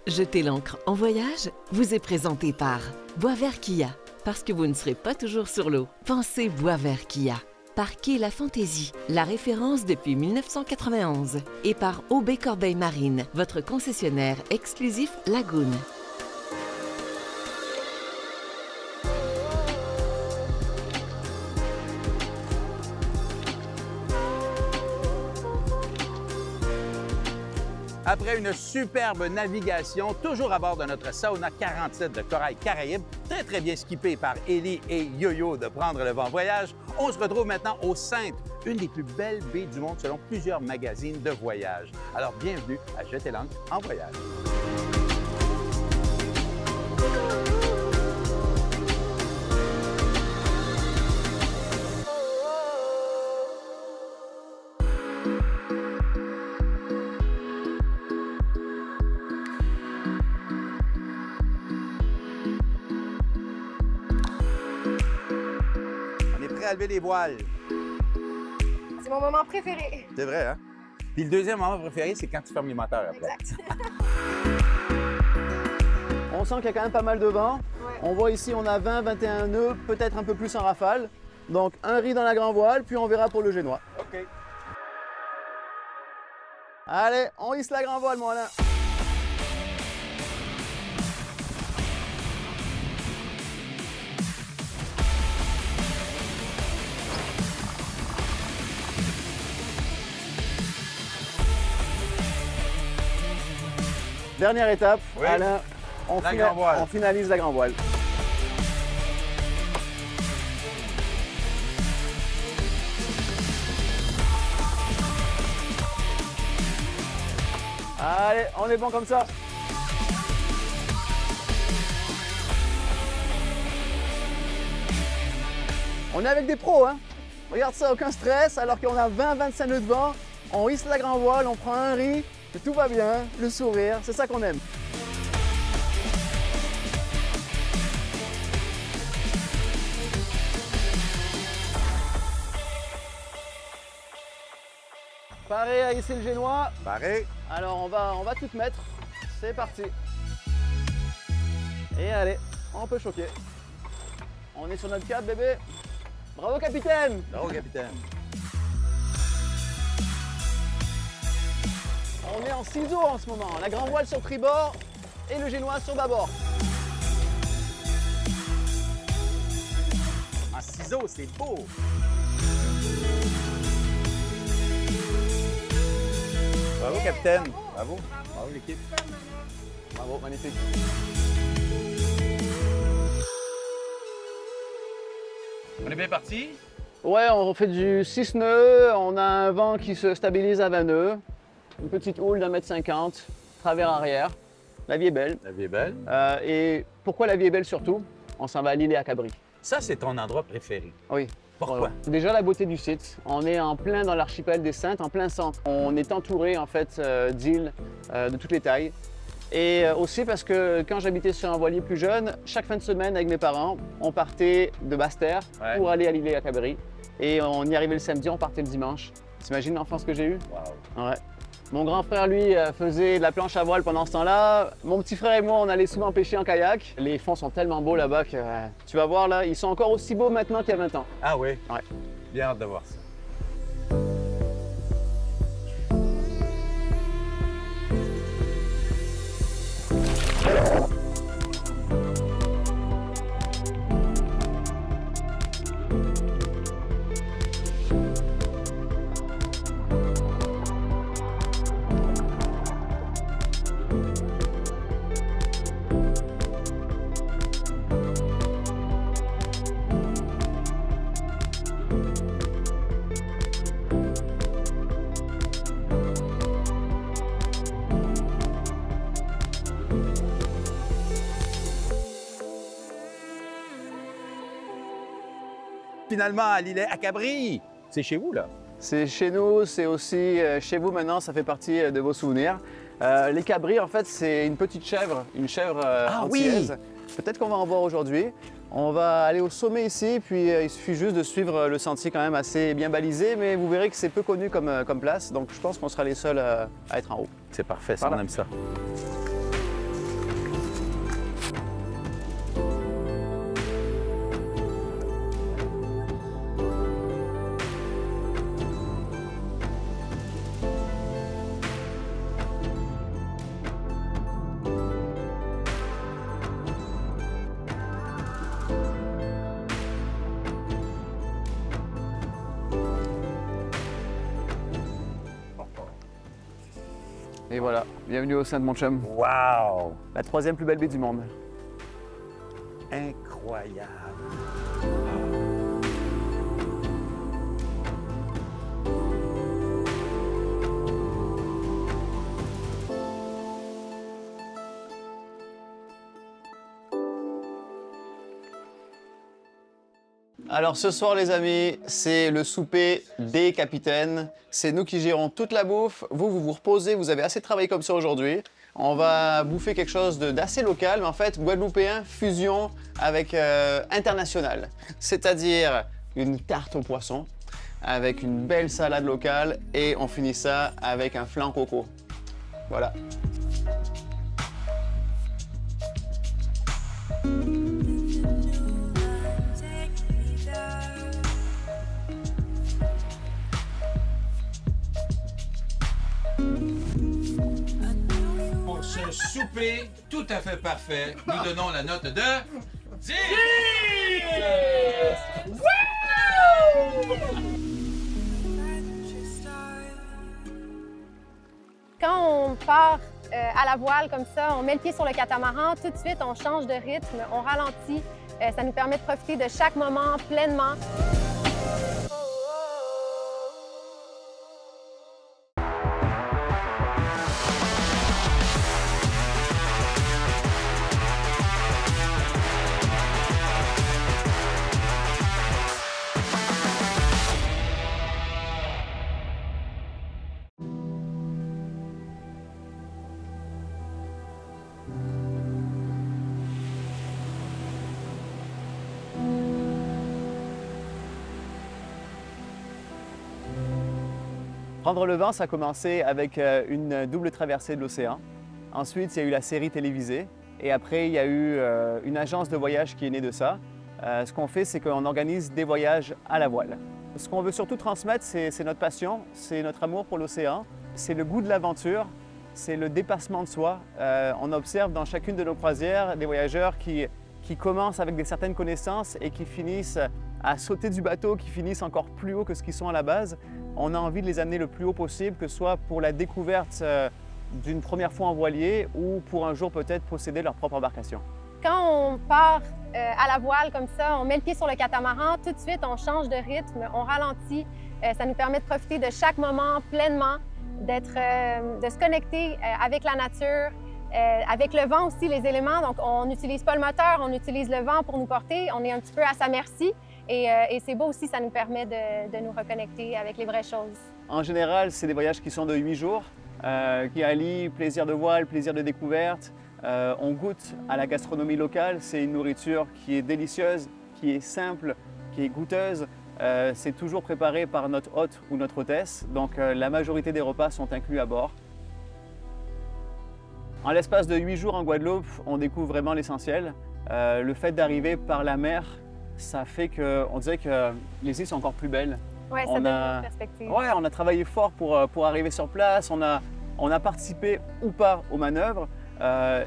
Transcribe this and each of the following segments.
Jetez l'encre en voyage vous est présenté par Boisvert Kia. Parce que vous ne serez pas toujours sur l'eau, pensez Boisvert Kia. Par Quai La Fantaisie, la référence depuis 1991. Et par OB Corbeil Marine, votre concessionnaire exclusif Lagoon. Après une superbe navigation, toujours à bord de notre Sauna 47 de Corail Caraïbes, très bien skippé par Élie et Yo-Yo de Prendre le Vent Voyage, on se retrouve maintenant aux Saintes, une des plus belles baies du monde selon plusieurs magazines de voyage. Alors bienvenue à Jeter l'encre en voyage. À lever les voiles. C'est mon moment préféré. C'est vrai, hein? Puis le deuxième moment préféré, c'est quand tu fermes les moteurs après. Exact. On sent qu'il y a quand même pas mal de vent. Ouais. On voit ici, on a 20-21 nœuds, peut-être un peu plus en rafale. Donc un riz dans la grand voile, puis on verra pour le génois. OK. Allez, on hisse la grand voile, mon Alain. Dernière étape, oui. Alain, on finalise la grand voile. Allez, on est bon comme ça. On est avec des pros, hein. Regarde ça, aucun stress, alors qu'on a 20-25 nœuds de vent. On hisse la grand voile, on prend un riz. Tout va bien, le sourire, c'est ça qu'on aime. Paré à hisser le génois. Paré. Alors on va tout mettre. C'est parti. Et allez, on peut choquer. On est sur notre cadre, bébé. Bravo, capitaine. Bravo, capitaine. On est en ciseaux en ce moment, la grand voile sur tribord et le génois sur bâbord. En ciseaux, c'est beau! Bravo, capitaine! Bravo! Bravo, l'équipe! Bravo, magnifique. On est bien parti? Ouais, on fait du 6 nœuds, on a un vent qui se stabilise à 20 nœuds. Une petite houle d'1,50 m, travers arrière. La vie est belle. La vie est belle. Et pourquoi la vie est belle surtout? On s'en va à l'île et à Cabri. Ça, c'est ton endroit préféré. Oui. Pourquoi? Voilà. Déjà la beauté du site. On est en plein dans l'archipel des Saintes, en plein centre. On est entouré en fait d'îles de toutes les tailles. Et aussi parce que quand j'habitais sur un voilier plus jeune, chaque fin de semaine avec mes parents, on partait de Basse-Terre pour aller à l'île et à Cabri. Et on y arrivait le samedi, on partait le dimanche. T'imagines l'enfance que j'ai eue? Wow. Ouais. Mon grand frère, lui, faisait de la planche à voile pendant ce temps-là. Mon petit frère et moi, on allait souvent pêcher en kayak. Les fonds sont tellement beaux là-bas que tu vas voir, là, ils sont encore aussi beaux maintenant qu'il y a 20 ans. Ah oui? Ouais. Bien hâte de voir ça. Finalement, à l'îlet à Cabri, c'est chez vous, là? C'est chez nous, c'est aussi chez vous maintenant, ça fait partie de vos souvenirs. Les cabris, en fait, c'est une petite chèvre, une chèvre antillaise. Peut-être qu'on va en voir aujourd'hui. On va aller au sommet ici, puis il suffit juste de suivre le sentier quand même assez bien balisé, mais vous verrez que c'est peu connu comme place, donc je pense qu'on sera les seuls à être en haut. C'est parfait, ça, on aime ça. Et voilà, bienvenue au Sainte, mon chum. Wow! La 3e plus belle baie du monde. Incroyable! Alors ce soir les amis, c'est le souper des capitaines. C'est nous qui gérons toute la bouffe. Vous vous reposez, vous avez assez travaillé comme ça aujourd'hui. On va bouffer quelque chose d'assez local, mais en fait guadeloupéen fusion avec international. C'est-à-dire une tarte au poisson avec une belle salade locale et on finit ça avec un flan coco. Voilà. Pour ce souper tout à fait parfait, nous donnons la note de 10! Quand on part à la voile comme ça, on met le pied sur le catamaran, tout de suite on change de rythme, on ralentit. Ça nous permet de profiter de chaque moment pleinement. Prendre le vent, ça a commencé avec une double traversée de l'océan. Ensuite, il y a eu la série télévisée. Et après, il y a eu une agence de voyage qui est née de ça. Ce qu'on fait, c'est qu'on organise des voyages à la voile. Ce qu'on veut surtout transmettre, c'est notre passion, c'est notre amour pour l'océan, c'est le goût de l'aventure, c'est le dépassement de soi. On observe dans chacune de nos croisières des voyageurs qui commencent avec certaines connaissances et qui finissent à sauter du bateau, qui finissent encore plus haut que ce qu'ils sont à la base. On a envie de les amener le plus haut possible, que ce soit pour la découverte d'une première fois en voilier ou pour un jour peut-être posséder leur propre embarcation. Quand on part à la voile comme ça, on met le pied sur le catamaran, tout de suite on change de rythme, on ralentit. Ça nous permet de profiter de chaque moment pleinement, de se connecter avec la nature, avec le vent aussi, les éléments. Donc on n'utilise pas le moteur, on utilise le vent pour nous porter. On est un petit peu à sa merci. Et c'est beau aussi, ça nous permet de nous reconnecter avec les vraies choses. En général, c'est des voyages qui sont de 8 jours, qui allient plaisir de voile, plaisir de découverte. On goûte à la gastronomie locale, c'est une nourriture qui est délicieuse, qui est simple, qui est goûteuse. C'est toujours préparé par notre hôte ou notre hôtesse, donc la majorité des repas sont inclus à bord. En l'espace de 8 jours en Guadeloupe, on découvre vraiment l'essentiel. Le fait d'arriver par la mer, ça fait qu'on dirait que les îles sont encore plus belles. Oui, ça donne une perspective. Ouais, on a travaillé fort pour arriver sur place, on a participé ou pas aux manœuvres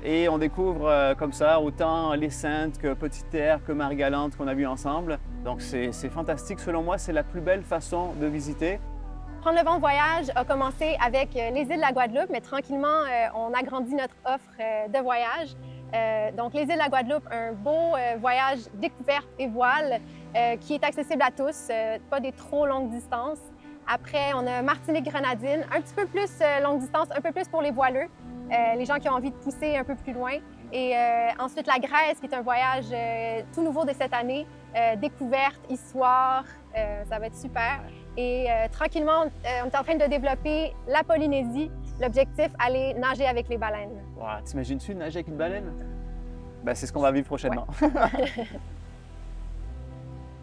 et on découvre comme ça autant les Saintes que Petite-Terre, que Marie-Galante qu'on a vu ensemble. Donc c'est fantastique, selon moi, c'est la plus belle façon de visiter. Prendre le vent voyage a commencé avec les îles de la Guadeloupe, mais tranquillement, on agrandit notre offre de voyage. Donc, les îles de la Guadeloupe, un beau voyage découverte et voile qui est accessible à tous, pas des trop longues distances. Après, on a Martinique-Grenadine, un petit peu plus longue distance, un peu plus pour les voileux, les gens qui ont envie de pousser un peu plus loin. Et ensuite, la Grèce, qui est un voyage tout nouveau de cette année, découverte, histoire, ça va être super. Et tranquillement, on est en train de développer la Polynésie. L'objectif, aller nager avec les baleines. Wow, t'imagines-tu nager avec une baleine? Ben, c'est ce qu'on va vivre prochainement. Ouais.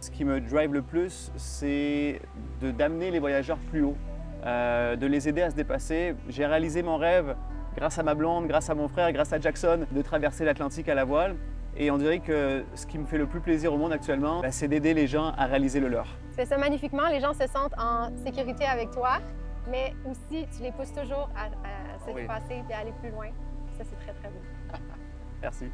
Ce qui me drive le plus, c'est d'amener les voyageurs plus haut, de les aider à se dépasser. J'ai réalisé mon rêve grâce à ma blonde, grâce à mon frère, grâce à Jackson, de traverser l'Atlantique à la voile. Et on dirait que ce qui me fait le plus plaisir au monde actuellement, ben, c'est d'aider les gens à réaliser le leur. Tu fais ça magnifiquement, les gens se sentent en sécurité avec toi. Mais aussi, tu les pousses toujours à se dépasser et à aller plus loin. Ça, c'est très, très beau. Merci.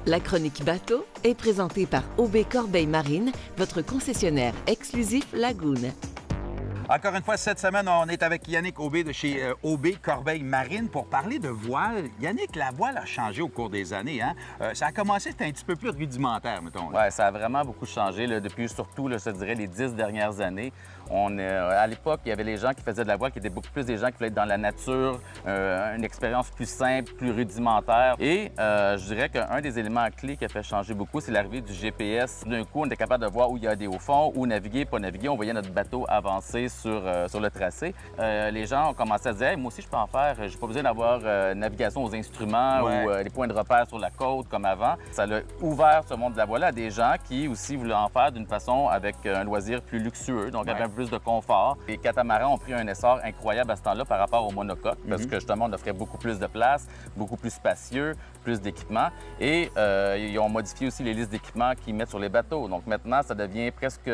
La chronique bateau est présentée par OB Corbeil Marine, votre concessionnaire exclusif Lagoon. Encore une fois, cette semaine, on est avec Yannick Aubé de chez Aubé Corbeille Marine pour parler de voile. Yannick, la voile a changé au cours des années. Hein? Ça a commencé, c'était un petit peu plus rudimentaire, mettons. Oui, ça a vraiment beaucoup changé là, depuis surtout, là, je dirais, les 10 dernières années. À l'époque, il y avait les gens qui faisaient de la voile qui étaient beaucoup plus des gens qui voulaient être dans la nature, une expérience plus simple, plus rudimentaire. Et je dirais qu'un des éléments clés qui a fait changer beaucoup, c'est l'arrivée du GPS. D'un coup, on était capable de voir où il y a des hauts fonds, où naviguer, pas naviguer. On voyait notre bateau avancer sur le tracé. Les gens ont commencé à dire hey, moi aussi, je peux en faire. J'ai pas besoin d'avoir navigation aux instruments ou les points de repère sur la côte comme avant. Ça a ouvert ce monde de la voile à des gens qui aussi voulaient en faire d'une façon avec un loisir plus luxueux, donc avec un peu plus de confort. Les catamarans ont pris un essor incroyable à ce temps-là par rapport au monocoque parce que justement, on offrait beaucoup plus de place, beaucoup plus spacieux, plus d'équipements. Et ils ont modifié aussi les listes d'équipements qu'ils mettent sur les bateaux. Donc maintenant, ça devient presque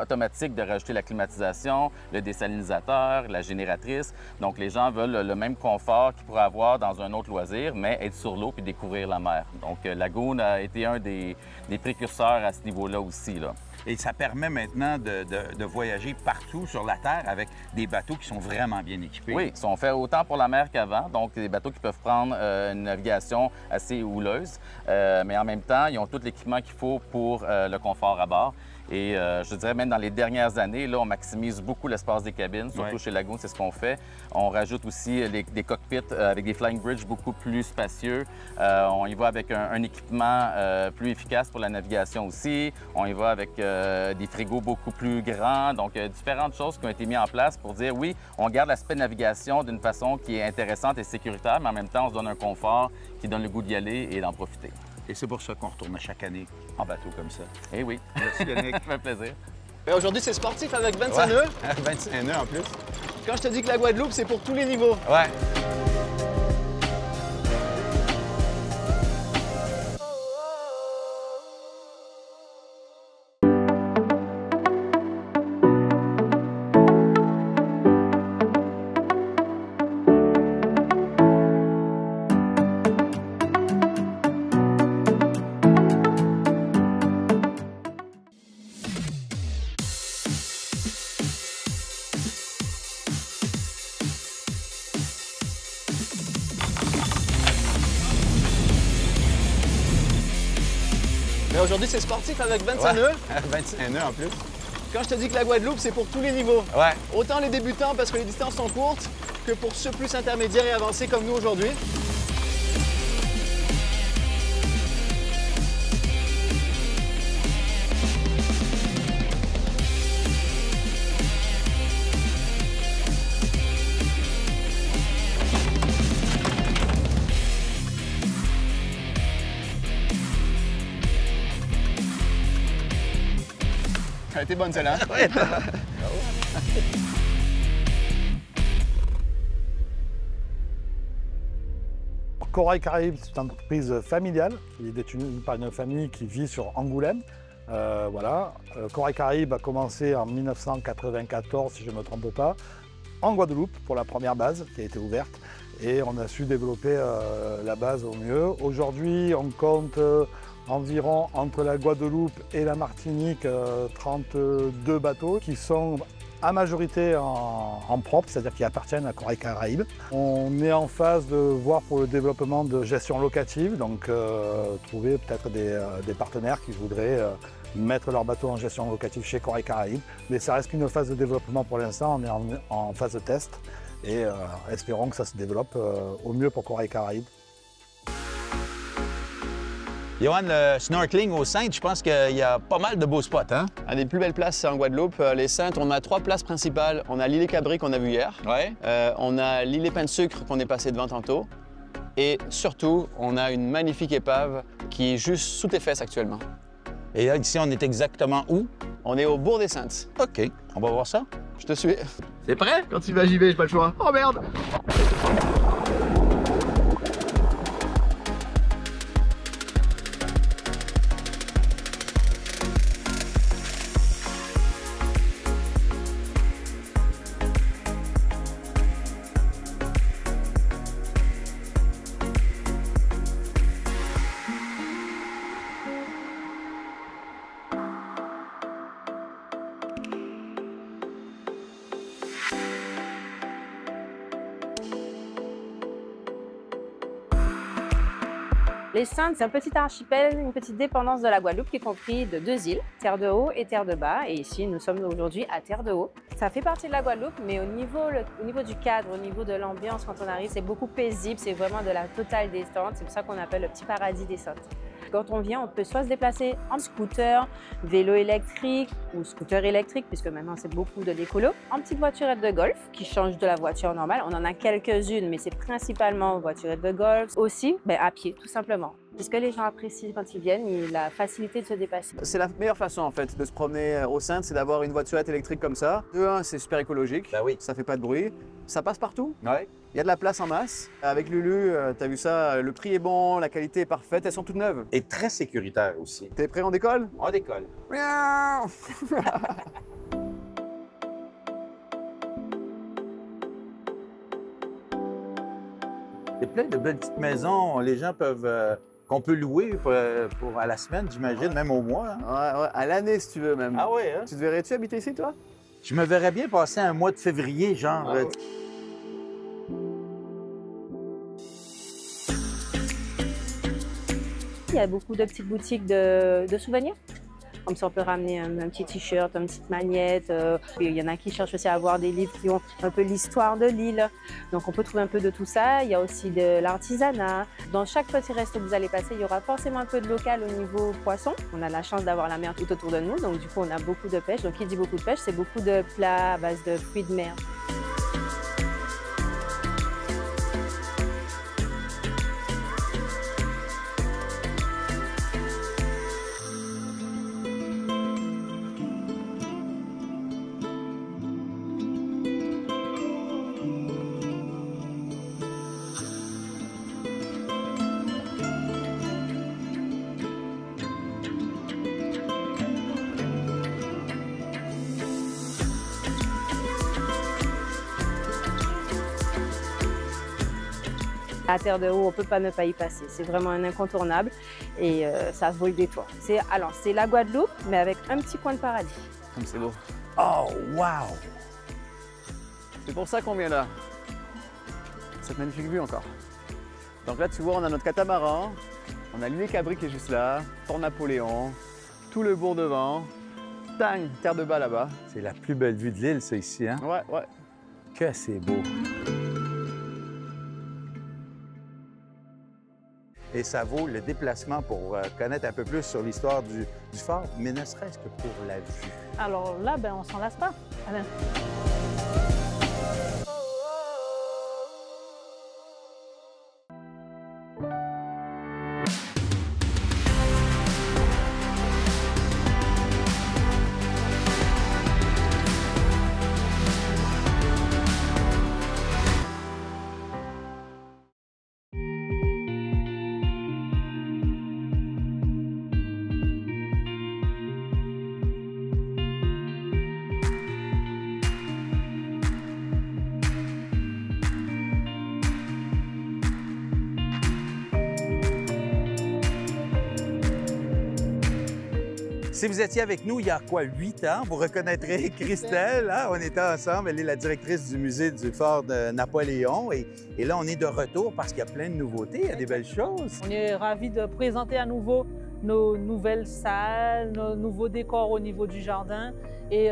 automatique de rajouter la climatisation, le désalinisateur, la génératrice. Donc les gens veulent le même confort qu'ils pourraient avoir dans un autre loisir, mais être sur l'eau puis découvrir la mer. Donc Lagoon a été un des précurseurs à ce niveau-là aussi, là. Et ça permet maintenant de voyager partout sur la Terre avec des bateaux qui sont vraiment bien équipés. Oui, ils sont faits autant pour la mer qu'avant. Donc, des bateaux qui peuvent prendre une navigation assez houleuse. Mais en même temps, ils ont tout l'équipement qu'il faut pour le confort à bord. Et je dirais même dans les dernières années, là, on maximise beaucoup l'espace des cabines, surtout chez Lagoon, c'est ce qu'on fait. On rajoute aussi des cockpits avec des flying bridges beaucoup plus spacieux. On y va avec un équipement plus efficace pour la navigation aussi. On y va avec des frigos beaucoup plus grands. Donc, différentes choses qui ont été mises en place pour dire, oui, on garde l'aspect navigation d'une façon qui est intéressante et sécuritaire, mais en même temps, on se donne un confort qui donne le goût d'y aller et d'en profiter. Et c'est pour ça qu'on retourne à chaque année en bateau comme ça. Eh oui. Merci, Yannick. Ça fait plaisir. Aujourd'hui, c'est sportif avec 25 nœuds. 25 nœuds en plus. Quand je te dis que la Guadeloupe, c'est pour tous les niveaux. Ouais. Aujourd'hui, c'est sportif avec 25 nœuds. 25 nœuds en plus. Quand je te dis que la Guadeloupe, c'est pour tous les niveaux. Ouais. Autant les débutants parce que les distances sont courtes, que pour ceux plus intermédiaires et avancés comme nous aujourd'hui. Elle était bonne celle-là. Ouais. Corail Caraïbes, c'est une entreprise familiale. Il est détenu par une famille qui vit sur Angoulême. Voilà. Corail Caraïbes a commencé en 1994, si je ne me trompe pas, en Guadeloupe pour la première base qui a été ouverte. Et on a su développer la base au mieux. Aujourd'hui, on compte environ entre la Guadeloupe et la Martinique 32 bateaux qui sont à majorité en propre, c'est-à-dire qui appartiennent à Corail Caraïbes. On est en phase de voir pour le développement de gestion locative, donc trouver peut-être des partenaires qui voudraient mettre leur bateau en gestion locative chez Corail Caraïbes. Mais ça reste qu'une phase de développement pour l'instant, on est en phase de test et espérons que ça se développe au mieux pour Corail Caraïbes. Johan, le snorkeling aux Saintes, je pense qu'il y a pas mal de beaux spots, hein? Un des plus belles places, c'est en Guadeloupe. Les Saintes, on a 3 places principales. On a l'île Cabri qu'on a vu hier. Ouais. On a l'île Pain de Sucre qu'on est passé devant tantôt. Et surtout, on a une magnifique épave qui est juste sous tes fesses actuellement. Et là, ici, on est exactement où? On est au Bourg des Saintes. OK. On va voir ça. Je te suis. C'est prêt? Quand il va, j'y vais, j'ai pas le choix. Oh merde! Les Saintes, c'est un petit archipel, une petite dépendance de la Guadeloupe qui est compris de 2 îles, Terre de Haut et Terre de Bas. Et ici, nous sommes aujourd'hui à Terre de Haut. Ça fait partie de la Guadeloupe, mais au niveau du cadre, au niveau de l'ambiance, quand on arrive, c'est beaucoup paisible. C'est vraiment de la totale détente. C'est pour ça qu'on appelle le petit paradis des Saintes. Quand on vient, on peut soit se déplacer en scooter, vélo électrique ou scooter électrique, puisque maintenant c'est beaucoup de l'écolo, en petite voiturette de golf qui change de la voiture normale. On en a quelques-unes, mais c'est principalement voiturette de golf. Aussi, à pied, tout simplement. Ce que les gens apprécient quand ils viennent, la facilité de se dépasser. C'est la meilleure façon en fait de se promener aux Saintes, c'est d'avoir une voiturette électrique comme ça. De un, c'est super écologique, Ben oui. ça fait pas de bruit, ça passe partout. Ouais. Il y a de la place en masse. Avec Lulu, tu as vu ça, le prix est bon, la qualité est parfaite, elles sont toutes neuves. Et très sécuritaire aussi. T'es prêt, on décolle? On décolle. Miaou. Il y a plein de belles petites maisons, les gens peuvent qu'on peut louer pour à la semaine, j'imagine, même au mois. Hein? Ouais, à l'année si tu veux même. Ah ouais, hein? Tu te verrais-tu habiter ici, toi? Je me verrais bien passer un mois de février, genre. Ah ouais. Il y a beaucoup de petites boutiques de souvenirs. Comme ça, on peut ramener un petit t-shirt, une petite magnette. Il y en a qui cherchent aussi à avoir des livres qui ont un peu l'histoire de l'île. Donc, on peut trouver un peu de tout ça. Il y a aussi de l'artisanat. Dans chaque petit resto que vous allez passer, il y aura forcément un peu de local au niveau poisson. On a la chance d'avoir la mer tout autour de nous. Donc, du coup, on a beaucoup de pêche. Donc, qui dit beaucoup de pêche, c'est beaucoup de plats à base de fruits de mer. À Terre de Haut, on ne peut pas ne pas y passer. C'est vraiment un incontournable et ça vaut le détour. C'est la Guadeloupe, mais avec un petit coin de paradis. Comme c'est beau. Oh, wow! C'est pour ça qu'on vient là. Cette magnifique vue encore. Donc là, tu vois, on a notre catamaran, on a l'île Cabri qui est juste là, Port Napoléon, tout le bourg devant, tang, Terre de Bas là-bas. C'est la plus belle vue de l'île, ça, ici, hein? Ouais. Que c'est beau! Et ça vaut le déplacement pour connaître un peu plus sur l'histoire du fort, mais ne serait-ce que pour la vue. Alors là, on s'en lasse pas, Alain. Si vous étiez avec nous il y a 8 ans, vous reconnaîtrez Christelle. Hein? On était ensemble. Elle est la directrice du musée du fort de Napoléon. Et là, on est de retour parce qu'il y a plein de nouveautés, il y a des belles choses. On est ravis de présenter à nouveau nos nouvelles salles, nos nouveaux décors au niveau du jardin et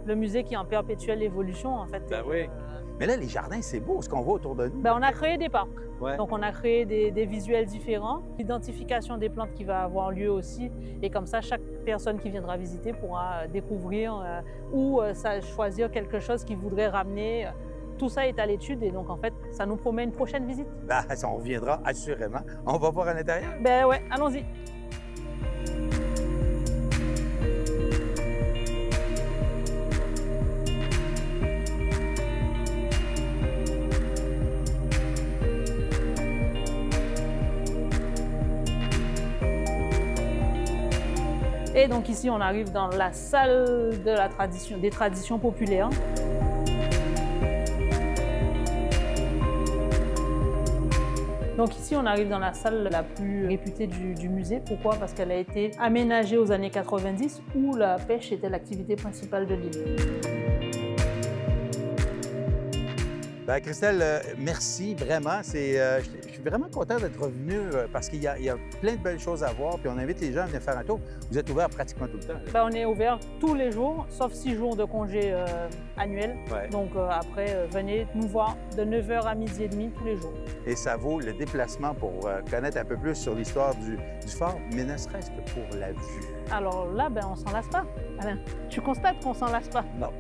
le musée qui est en perpétuelle évolution, en fait. Ben oui. Mais là, les jardins, c'est beau, ce qu'on voit autour de nous. On a créé des parcs. Ouais. Donc, on a créé des visuels différents, l'identification des plantes qui va avoir lieu aussi. Et comme ça, chaque personne qui viendra visiter pourra découvrir ou choisir quelque chose qu'il voudrait ramener. Tout ça est à l'étude et donc, en fait, ça nous promet une prochaine visite. Ben, ça, on reviendra assurément. On va voir à l'intérieur. Ben ouais, allons-y. Et donc ici, on arrive dans la salle de la tradition, des traditions populaires. Donc ici, on arrive dans la salle la plus réputée du musée. Pourquoi? Parce qu'elle a été aménagée aux années 90 où la pêche était l'activité principale de l'île. Ben, Christelle, merci vraiment. Je suis vraiment content d'être revenu parce qu'il y a plein de belles choses à voir. Puis on invite les gens à venir faire un tour. Vous êtes ouvert pratiquement tout le temps. Ben, on est ouvert tous les jours, sauf 6 jours de congé annuel. Ouais. Donc après, venez nous voir de 9h à 12h30 tous les jours. Et ça vaut le déplacement pour connaître un peu plus sur l'histoire du fort, mais ne serait-ce que pour la vue. Alors là, ben, on s'en lasse pas. Alain, tu constates qu'on s'en lasse pas. Non.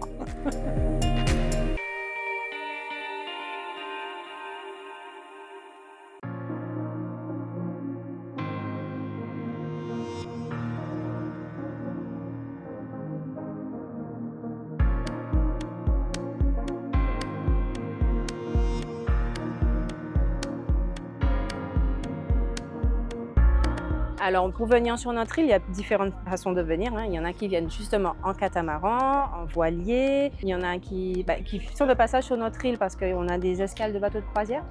Alors, pour venir sur notre île, il y a différentes façons de venir. Il y en a qui viennent justement en catamaran, en voilier. Il y en a qui sont de passage sur notre île parce qu'on a des escales de bateaux de croisière.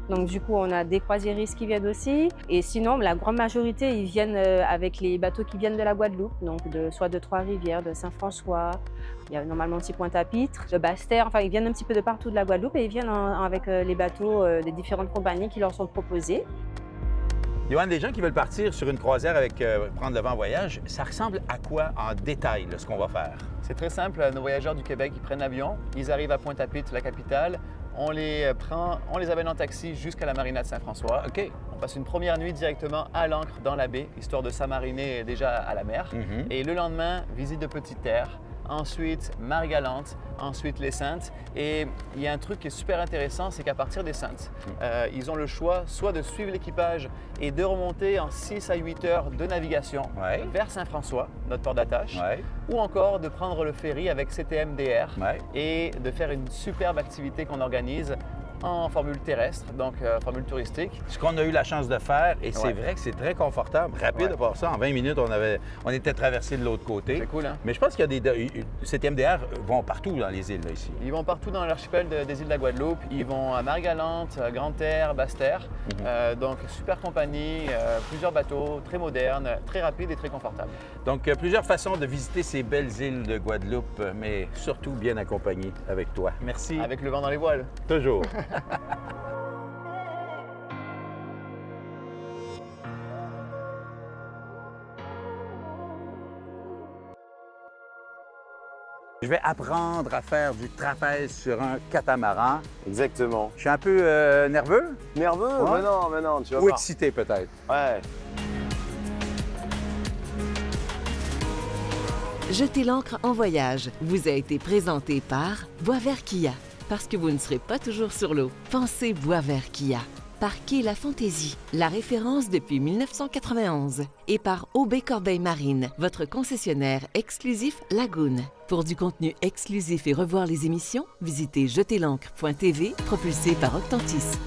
Donc, du coup, on a des croisiéristes qui viennent aussi. Et sinon, la grande majorité, ils viennent avec les bateaux qui viennent de la Guadeloupe, donc soit de Trois-Rivières, de Saint-François. Il y a normalement aussi Pointe-à-Pitre, de Basse-Terre. Enfin, ils viennent un petit peu de partout de la Guadeloupe et ils viennent avec les bateaux des différentes compagnies qui leur sont proposés. Yoann, les gens qui veulent partir sur une croisière avec prendre le vent voyage, ça ressemble à quoi en détail, là, ce qu'on va faire? C'est très simple. Nos voyageurs du Québec, ils prennent l'avion, ils arrivent à Pointe-à-Pitre, la capitale. On les prend, on les amène en taxi jusqu'à la marina de Saint-François. OK. On passe une première nuit directement à l'ancre dans la baie, histoire de s'amariner déjà à la mer. Et le lendemain, visite de Petite Terre. Ensuite, Marie-Galante, ensuite les Saintes. Et il y a un truc qui est super intéressant, c'est qu'à partir des Saintes, ils ont le choix soit de suivre l'équipage et de remonter en 6 à 8 heures de navigation vers Saint-François, notre port d'attache, ou encore de prendre le ferry avec CTM-DR et de faire une superbe activité qu'on organise en formule terrestre, donc formule touristique. Ce qu'on a eu la chance de faire, et c'est vrai que c'est très confortable, rapide de voir ça. En 20 minutes, on était traversé de l'autre côté. C'est cool, hein? Mais je pense qu'il y a des CTM-DR vont partout dans les îles, là, ici. Ils vont partout dans l'archipel des îles de la Guadeloupe. Ils vont à Marie-Galante, Grande-Terre, Basse-Terre. Donc, super compagnie, plusieurs bateaux, très modernes, très rapides et très confortables. Donc, plusieurs façons de visiter ces belles îles de Guadeloupe, mais surtout bien accompagnées avec toi. Merci. Avec le vent dans les voiles. Toujours. Je vais apprendre à faire du trapèze sur un catamaran. Exactement. Je suis un peu nerveux. Nerveux? Mais non, tu vas Ou voir. excité peut-être. Ouais. Jetez l'ancre en voyage vous a été présenté par Boisvert Kia. Parce que vous ne serez pas toujours sur l'eau, pensez Boisvert Kia. Par Quai La Fantaisie, la référence depuis 1991. Et par OB Corbeil Marine, votre concessionnaire exclusif Lagoon. Pour du contenu exclusif et revoir les émissions, visitez jeterlancre.tv, propulsé par Octantis.